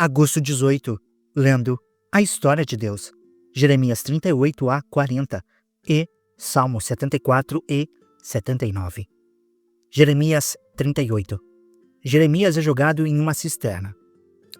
Agosto 18, lendo a história de Deus, Jeremias 38 a 40 e Salmos 74 e 79. Jeremias 38. Jeremias é jogado em uma cisterna.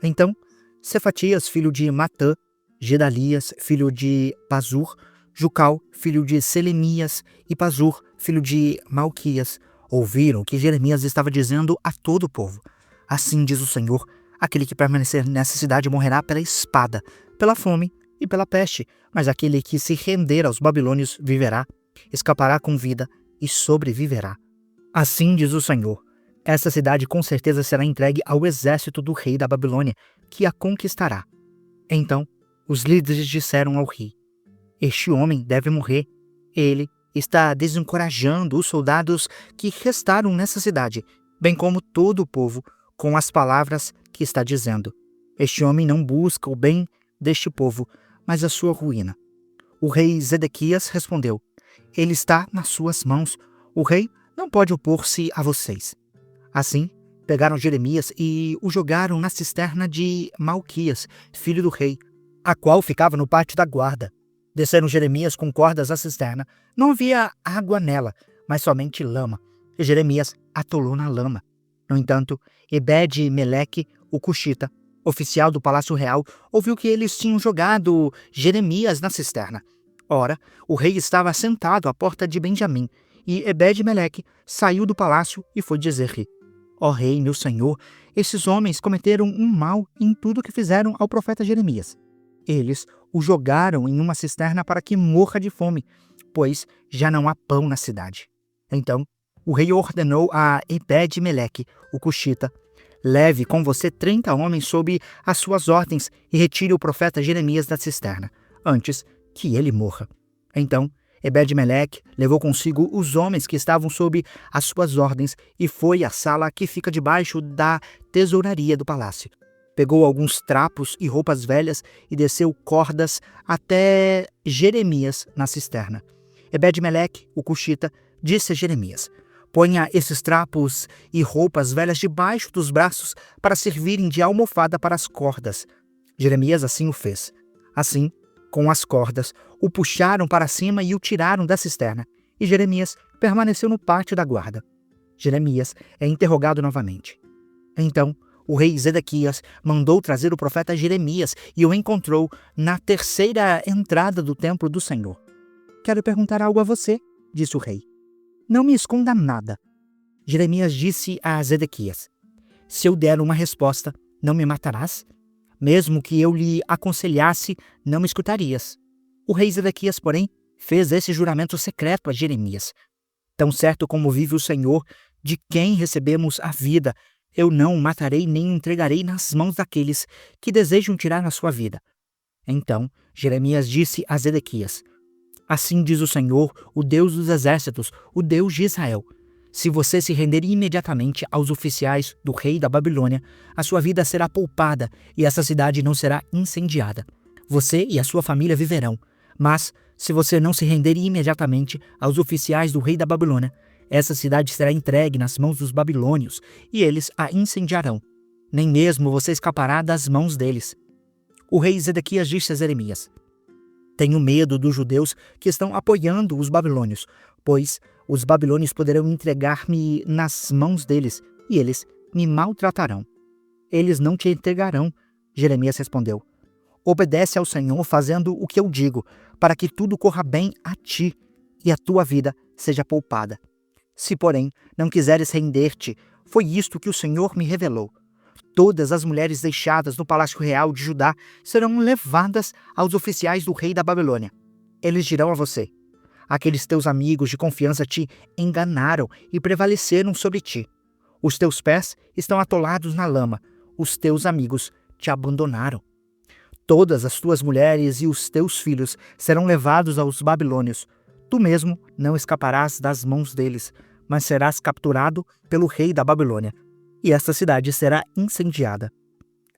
Então, Cefatias, filho de Matã, Gedalias, filho de Pazur, Jucal, filho de Selemias, e Pazur, filho de Malquias, ouviram o que Jeremias estava dizendo a todo o povo. Assim diz o Senhor: aquele que permanecer nessa cidade morrerá pela espada, pela fome e pela peste, mas aquele que se render aos babilônios viverá, escapará com vida e sobreviverá. Assim diz o Senhor: essa cidade com certeza será entregue ao exército do rei da Babilônia, que a conquistará. Então os líderes disseram ao rei: este homem deve morrer. Ele está desencorajando os soldados que restaram nessa cidade, bem como todo o povo, com as palavras que está dizendo. Este homem não busca o bem deste povo, mas a sua ruína. O rei Zedequias respondeu: ele está nas suas mãos. O rei não pode opor-se a vocês. Assim, pegaram Jeremias e o jogaram na cisterna de Malquias, filho do rei, a qual ficava no pátio da guarda. Desceram Jeremias com cordas à cisterna. Não havia água nela, mas somente lama. E Jeremias atolou na lama. No entanto, Ebed-Meleque, o cuxita, oficial do palácio real, ouviu que eles tinham jogado Jeremias na cisterna. Ora, o rei estava sentado à porta de Benjamim, e Ebed-Meleque saiu do palácio e foi dizer-lhe: ó rei, meu senhor, esses homens cometeram um mal em tudo que fizeram ao profeta Jeremias. Eles o jogaram em uma cisterna para que morra de fome, pois já não há pão na cidade. Então o rei ordenou a Ebed-Meleque, o cuxita: leve com você 30 homens sob as suas ordens e retire o profeta Jeremias da cisterna, antes que ele morra. Então Ebed-Meleque levou consigo os homens que estavam sob as suas ordens e foi à sala que fica debaixo da tesouraria do palácio. Pegou alguns trapos e roupas velhas e desceu cordas até Jeremias na cisterna. Ebed-Meleque, o cuxita, disse a Jeremias: ponha esses trapos e roupas velhas debaixo dos braços para servirem de almofada para as cordas. Jeremias assim o fez. Assim, com as cordas, o puxaram para cima e o tiraram da cisterna. E Jeremias permaneceu no pátio da guarda. Jeremias é interrogado novamente. Então o rei Zedequias mandou trazer o profeta Jeremias e o encontrou na terceira entrada do templo do Senhor. Quero perguntar algo a você, disse o rei. Não me esconda nada. Jeremias disse a Zedequias: se eu der uma resposta, não me matarás? Mesmo que eu lhe aconselhasse, não me escutarias. O rei Zedequias, porém, fez esse juramento secreto a Jeremias: tão certo como vive o Senhor, de quem recebemos a vida, eu não o matarei nem o entregarei nas mãos daqueles que desejam tirar a sua vida. Então Jeremias disse a Zedequias: assim diz o Senhor, o Deus dos exércitos, o Deus de Israel: se você se render imediatamente aos oficiais do rei da Babilônia, a sua vida será poupada e essa cidade não será incendiada. Você e a sua família viverão. Mas, se você não se render imediatamente aos oficiais do rei da Babilônia, essa cidade será entregue nas mãos dos babilônios e eles a incendiarão. Nem mesmo você escapará das mãos deles. O rei Zedequias disse a Jeremias: tenho medo dos judeus que estão apoiando os babilônios, pois os babilônios poderão entregar-me nas mãos deles e eles me maltratarão. Eles não te entregarão, Jeremias respondeu. Obedece ao Senhor fazendo o que eu digo, para que tudo corra bem a ti e a tua vida seja poupada. Se, porém, não quiseres render-te, foi isto que o Senhor me revelou: todas as mulheres deixadas no palácio real de Judá serão levadas aos oficiais do rei da Babilônia. Eles dirão a você: aqueles teus amigos de confiança te enganaram e prevaleceram sobre ti. Os teus pés estão atolados na lama, os teus amigos te abandonaram. Todas as tuas mulheres e os teus filhos serão levados aos babilônios. Tu mesmo não escaparás das mãos deles, mas serás capturado pelo rei da Babilônia, e esta cidade será incendiada.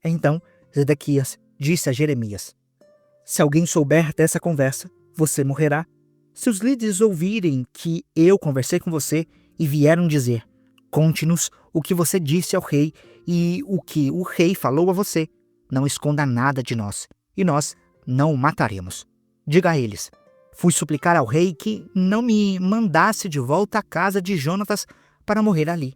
Então Zedequias disse a Jeremias: se alguém souber dessa conversa, você morrerá. Se os líderes ouvirem que eu conversei com você e vieram dizer: conte-nos o que você disse ao rei e o que o rei falou a você, não esconda nada de nós, e nós não o mataremos. Diga a eles: fui suplicar ao rei que não me mandasse de volta à casa de Jonatas para morrer ali.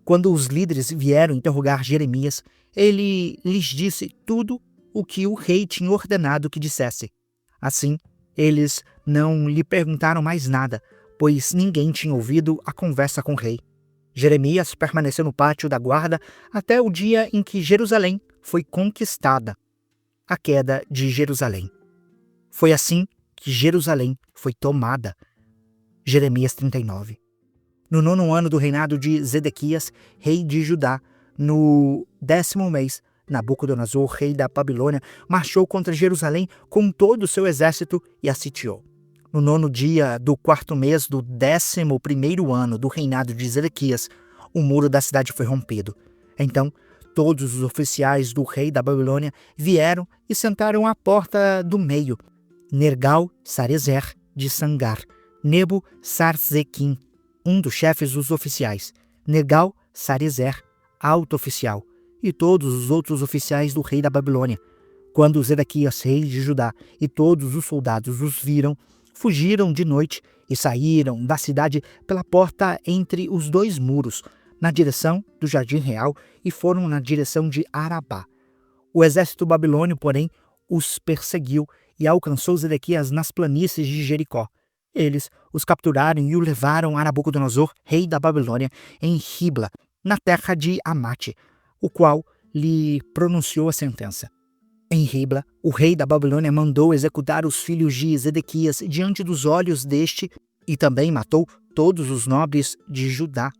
Quando os líderes vieram interrogar Jeremias, ele lhes disse tudo o que o rei tinha ordenado que dissesse. Assim, eles não lhe perguntaram mais nada, pois ninguém tinha ouvido a conversa com o rei. Jeremias permaneceu no pátio da guarda até o dia em que Jerusalém foi conquistada. A queda de Jerusalém. Foi assim que Jerusalém foi tomada. Jeremias 39. No 9º ano do reinado de Zedequias, rei de Judá, no 10º mês, Nabucodonosor, rei da Babilônia, marchou contra Jerusalém com todo o seu exército e a sitiou. No 9º dia do 4º mês do 11º ano do reinado de Zedequias, o muro da cidade foi rompido. Então, todos os oficiais do rei da Babilônia vieram e sentaram à porta do meio. Nergal-Sarezer de Sangar, Nebo-Sarzequim, um dos chefes dos oficiais, Nergal-Sarezer, alto oficial, e todos os outros oficiais do rei da Babilônia. Quando Zedequias, rei de Judá, e todos os soldados os viram, fugiram de noite e saíram da cidade pela porta entre os dois muros, na direção do Jardim Real, e foram na direção de Arabá. O exército babilônio, porém, os perseguiu e alcançou Zedequias nas planícies de Jericó. Eles os capturaram e o levaram a Nabucodonosor, rei da Babilônia, em Ribla, na terra de Amate, o qual lhe pronunciou a sentença. Em Ribla, o rei da Babilônia mandou executar os filhos de Zedequias diante dos olhos deste e também matou todos os nobres de Judá.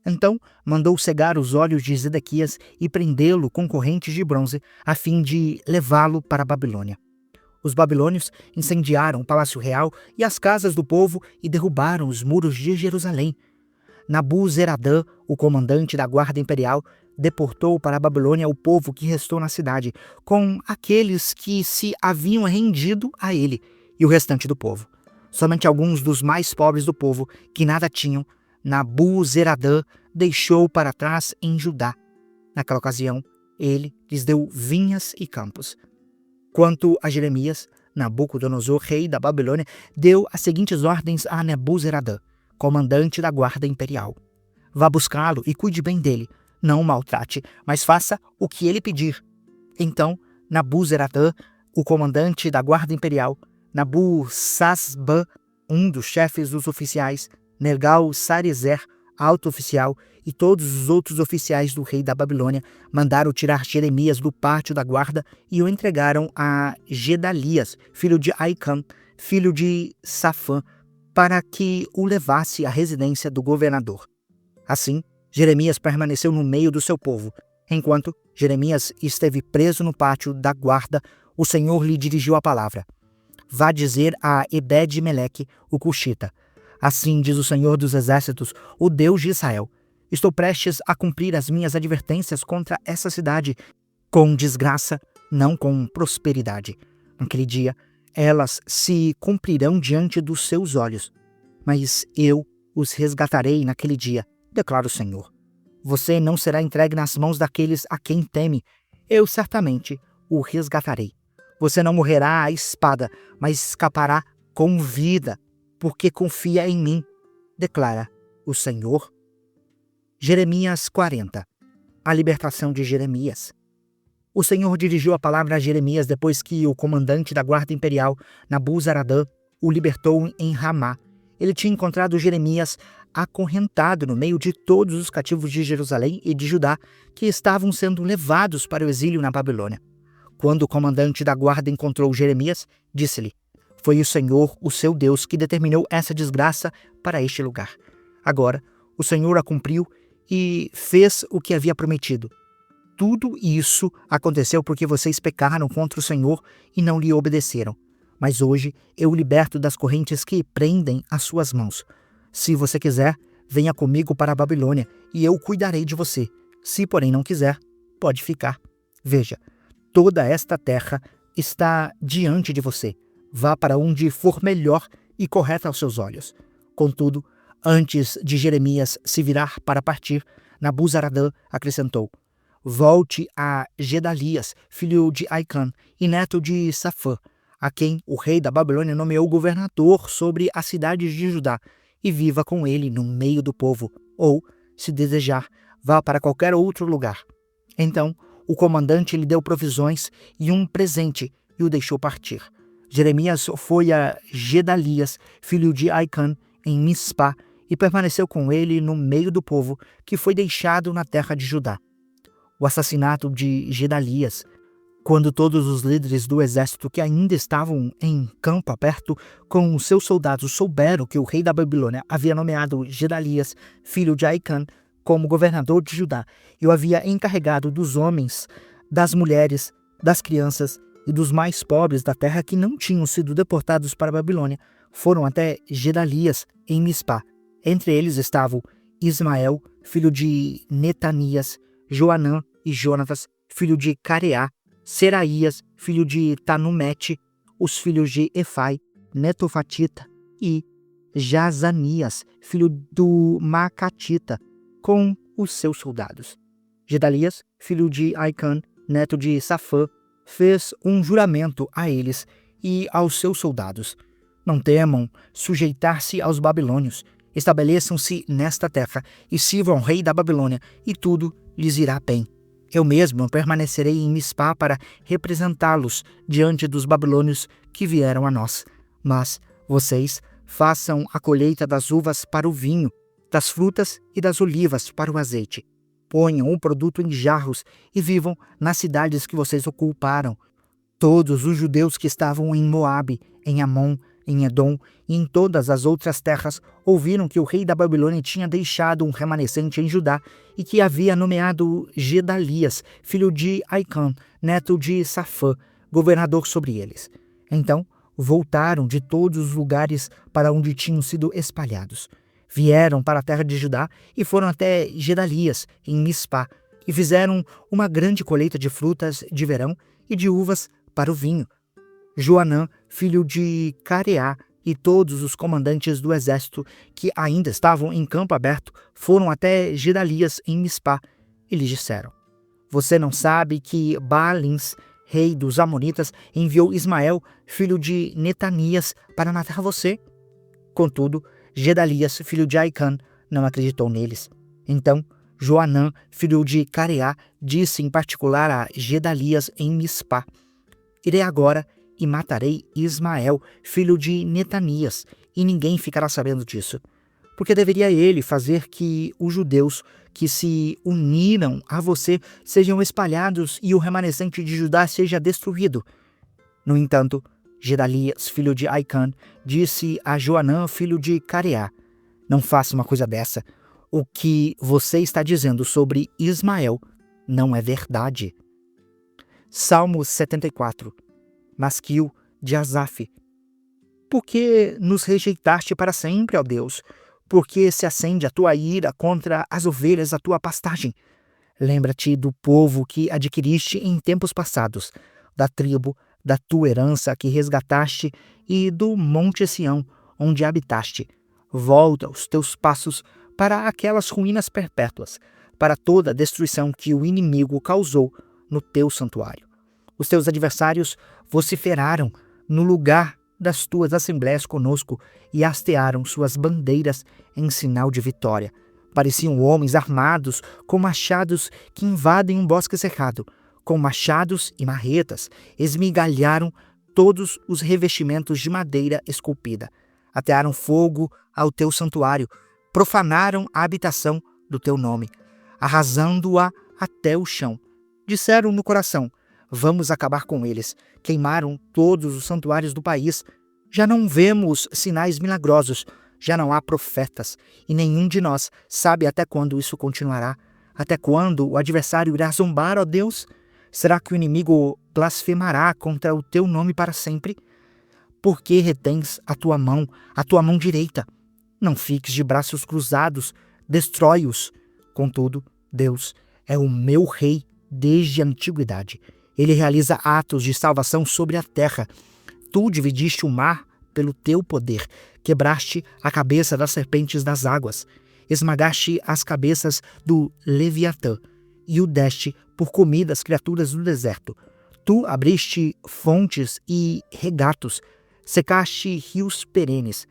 Então mandou cegar os olhos de Zedequias e prendê-lo com correntes de bronze, a fim de levá-lo para a Babilônia. Os babilônios incendiaram o palácio real e as casas do povo e derrubaram os muros de Jerusalém. Nabuzaradã, o comandante da guarda imperial, deportou para a Babilônia o povo que restou na cidade, com aqueles que se haviam rendido a ele, e o restante do povo. Somente alguns dos mais pobres do povo, que nada tinham, Nabuzaradã deixou para trás em Judá. Naquela ocasião, ele lhes deu vinhas e campos. Quanto a Jeremias, Nabucodonosor, rei da Babilônia, deu as seguintes ordens a Nabuzaradã, comandante da guarda imperial: vá buscá-lo e cuide bem dele. Não o maltrate, mas faça o que ele pedir. Então, Nabuzaradã, o comandante da guarda imperial, Nabusazban, um dos chefes dos oficiais, Nergal-Sarezer, alto oficial, e todos os outros oficiais do rei da Babilônia mandaram tirar Jeremias do pátio da guarda e o entregaram a Gedalias, filho de Aicam, filho de Safã, para que o levasse à residência do governador. Assim, Jeremias permaneceu no meio do seu povo. Enquanto Jeremias esteve preso no pátio da guarda, o Senhor lhe dirigiu a palavra: vá dizer a Ebed-Meleque, o cuxita: assim diz o Senhor dos Exércitos, o Deus de Israel: estou prestes a cumprir as minhas advertências contra essa cidade, com desgraça, não com prosperidade. Naquele dia, elas se cumprirão diante dos seus olhos. Mas eu os resgatarei naquele dia, declara o Senhor. Você não será entregue nas mãos daqueles a quem teme. Eu certamente o resgatarei. Você não morrerá à espada, mas escapará com vida, porque confia em mim, declara o Senhor. Jeremias 40. A libertação de Jeremias. O Senhor dirigiu a palavra a Jeremias depois que o comandante da guarda imperial, Nabuzaradã, o libertou em Ramá. Ele tinha encontrado Jeremias acorrentado no meio de todos os cativos de Jerusalém e de Judá que estavam sendo levados para o exílio na Babilônia. Quando o comandante da guarda encontrou Jeremias, disse-lhe: foi o Senhor, o seu Deus, que determinou essa desgraça para este lugar. Agora, o Senhor a cumpriu e fez o que havia prometido. Tudo isso aconteceu porque vocês pecaram contra o Senhor e não lhe obedeceram. Mas hoje eu o liberto das correntes que prendem as suas mãos. Se você quiser, venha comigo para a Babilônia e eu cuidarei de você. Se, porém, não quiser, pode ficar. Veja, toda esta terra está diante de você. Vá para onde for melhor e correta aos seus olhos. Contudo, antes de Jeremias se virar para partir, Nabuzaradã acrescentou: volte a Gedalias, filho de Aicã e neto de Safã, a quem o rei da Babilônia nomeou governador sobre as cidades de Judá, e viva com ele no meio do povo, ou, se desejar, vá para qualquer outro lugar. Então o comandante lhe deu provisões e um presente e o deixou partir. Jeremias foi a Gedalias, filho de Aicã, em Mispá, e permaneceu com ele no meio do povo que foi deixado na terra de Judá. O assassinato de Gedalias, quando todos os líderes do exército que ainda estavam em campo aberto com os seus soldados souberam que o rei da Babilônia havia nomeado Gedalias, filho de Aicã, como governador de Judá, e o havia encarregado dos homens, das mulheres, das crianças e dos mais pobres da terra que não tinham sido deportados para a Babilônia, foram até Gedalias em Mispá. Entre eles estavam Ismael, filho de Netanias, Joanã e Jonatas, filho de Careá, Seraías, filho de Tanumete, os filhos de Efai, Netofatita, e Jazanias, filho do Macatita, com os seus soldados. Gedalias, filho de Aicã, neto de Safã, fez um juramento a eles e aos seus soldados: não temam sujeitar-se aos babilônios, estabeleçam-se nesta terra e sirvam ao rei da Babilônia, e tudo lhes irá bem. Eu mesmo permanecerei em Mispá para representá-los diante dos babilônios que vieram a nós. Mas vocês façam a colheita das uvas para o vinho, das frutas e das olivas para o azeite. Ponham o produto em jarros e vivam nas cidades que vocês ocuparam. Todos os judeus que estavam em Moabe, em Amon, em Edom e em todas as outras terras ouviram que o rei da Babilônia tinha deixado um remanescente em Judá e que havia nomeado Gedalias, filho de Aicã, neto de Safã, governador sobre eles. Então voltaram de todos os lugares para onde tinham sido espalhados. Vieram para a terra de Judá e foram até Gedalias, em Mispá, e fizeram uma grande colheita de frutas de verão e de uvas para o vinho. Joanã, filho de Careá, e todos os comandantes do exército que ainda estavam em campo aberto foram até Gedalias em Mispá e lhes disseram: você não sabe que Baalins, rei dos Amonitas, enviou Ismael, filho de Netanias, para matar você? Contudo, Gedalias, filho de Aicã, não acreditou neles. Então Joanã, filho de Careá, disse em particular a Gedalias em Mispá: irei agora e matarei Ismael, filho de Netanias, e ninguém ficará sabendo disso. Porque deveria ele fazer que os judeus que se uniram a você sejam espalhados e o remanescente de Judá seja destruído. No entanto, Gedalias, filho de Aicã, disse a Joanã, filho de Careá: não faça uma coisa dessa. O que você está dizendo sobre Ismael não é verdade. Salmo 74. Masquil de Asaf. Por que nos rejeitaste para sempre, ó Deus? Por que se acende a tua ira contra as ovelhas da tua pastagem? Lembra-te do povo que adquiriste em tempos passados, da tribo, da tua herança que resgataste e do monte Sião, onde habitaste. Volta os teus passos para aquelas ruínas perpétuas, para toda a destruição que o inimigo causou no teu santuário. Os teus adversários vociferaram no lugar das tuas assembleias conosco e hastearam suas bandeiras em sinal de vitória. Pareciam homens armados com machados que invadem um bosque cercado. Com machados e marretas, esmigalharam todos os revestimentos de madeira esculpida. Atearam fogo ao teu santuário, profanaram a habitação do teu nome, arrasando-a até o chão. Disseram no coração: vamos acabar com eles. Queimaram todos os santuários do país. Já não vemos sinais milagrosos, já não há profetas, e nenhum de nós sabe até quando isso continuará. Até quando o adversário irá zombar, ó Deus? Será que o inimigo blasfemará contra o teu nome para sempre? Por que retens a tua mão direita? Não fiques de braços cruzados, destrói-os. Contudo, Deus é o meu rei desde a antiguidade. Ele realiza atos de salvação sobre a terra. Tu dividiste o mar pelo teu poder, quebraste a cabeça das serpentes das águas, esmagaste as cabeças do Leviatã e o deste por comida às criaturas do deserto. Tu abriste fontes e regatos, secaste rios perenes.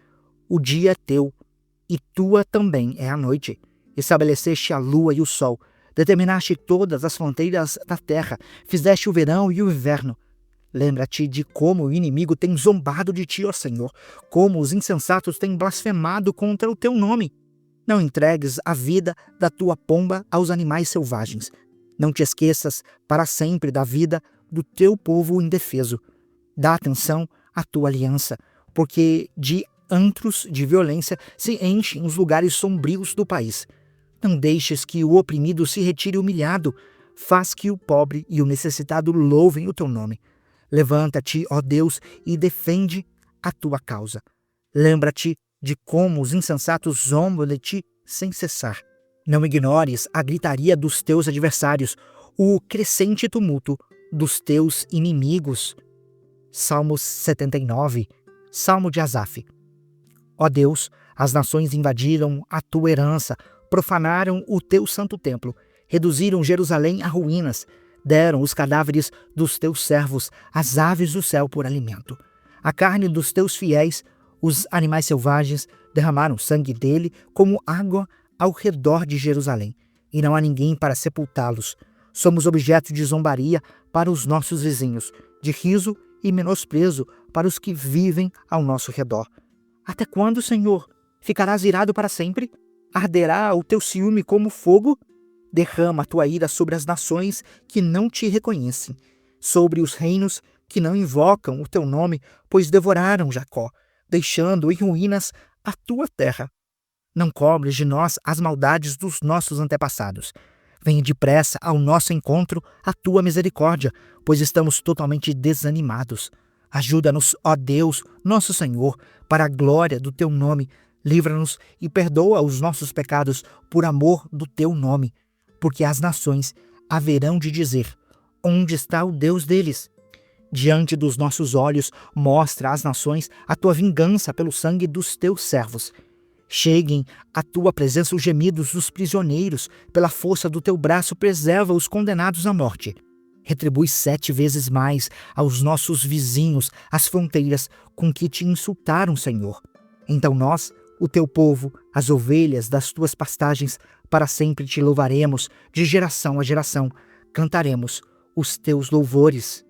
O dia é teu, e tua também é a noite. Estabeleceste a lua e o sol, determinaste todas as fronteiras da terra, fizeste o verão e o inverno. Lembra-te de como o inimigo tem zombado de ti, ó Senhor, como os insensatos têm blasfemado contra o teu nome. Não entregues a vida da tua pomba aos animais selvagens. Não te esqueças para sempre da vida do teu povo indefeso. Dá atenção à tua aliança, porque de antros de violência se enchem os lugares sombrios do país. Não deixes que o oprimido se retire humilhado. Faz que o pobre e o necessitado louvem o teu nome. Levanta-te, ó Deus, e defende a tua causa. Lembra-te de como os insensatos zombam de ti sem cessar. Não ignores a gritaria dos teus adversários, o crescente tumulto dos teus inimigos. Salmos 79, Salmo de Asaf. Ó Deus, as nações invadiram a tua herança, profanaram o teu santo templo, reduziram Jerusalém a ruínas, deram os cadáveres dos teus servos às aves do céu por alimento. A carne dos teus fiéis, os animais selvagens, derramaram sangue dele como água ao redor de Jerusalém, e não há ninguém para sepultá-los. Somos objeto de zombaria para os nossos vizinhos, de riso e menosprezo para os que vivem ao nosso redor. Até quando, Senhor? Ficarás irado para sempre? Arderá o teu ciúme como fogo? Derrama a tua ira sobre as nações que não te reconhecem, sobre os reinos que não invocam o teu nome, pois devoraram Jacó, deixando em ruínas a tua terra. Não cobres de nós as maldades dos nossos antepassados. Venha depressa ao nosso encontro a tua misericórdia, pois estamos totalmente desanimados. Ajuda-nos, ó Deus, nosso Senhor, para a glória do teu nome. Livra-nos e perdoa os nossos pecados por amor do teu nome, porque as nações haverão de dizer: onde está o Deus deles? Diante dos nossos olhos, mostra às nações a tua vingança pelo sangue dos teus servos. Cheguem à tua presença os gemidos dos prisioneiros, pela força do teu braço preserva os condenados à morte. Retribui 7 vezes mais aos nossos vizinhos as fronteiras com que te insultaram, Senhor. Então nós, o teu povo, as ovelhas das tuas pastagens, para sempre te louvaremos, de geração a geração, cantaremos os teus louvores.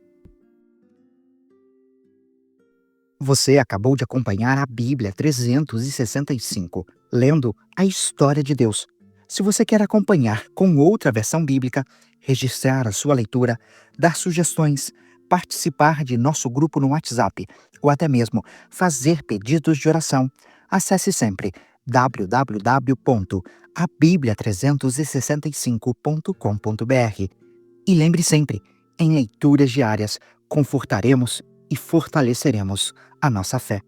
Você acabou de acompanhar a Bíblia 365, lendo a história de Deus. Se você quer acompanhar com outra versão bíblica, registrar a sua leitura, dar sugestões, participar de nosso grupo no WhatsApp ou até mesmo fazer pedidos de oração, acesse sempre www.abiblia365.com.br e lembre sempre, em leituras diárias, confortaremos e fortaleceremos a nossa fé.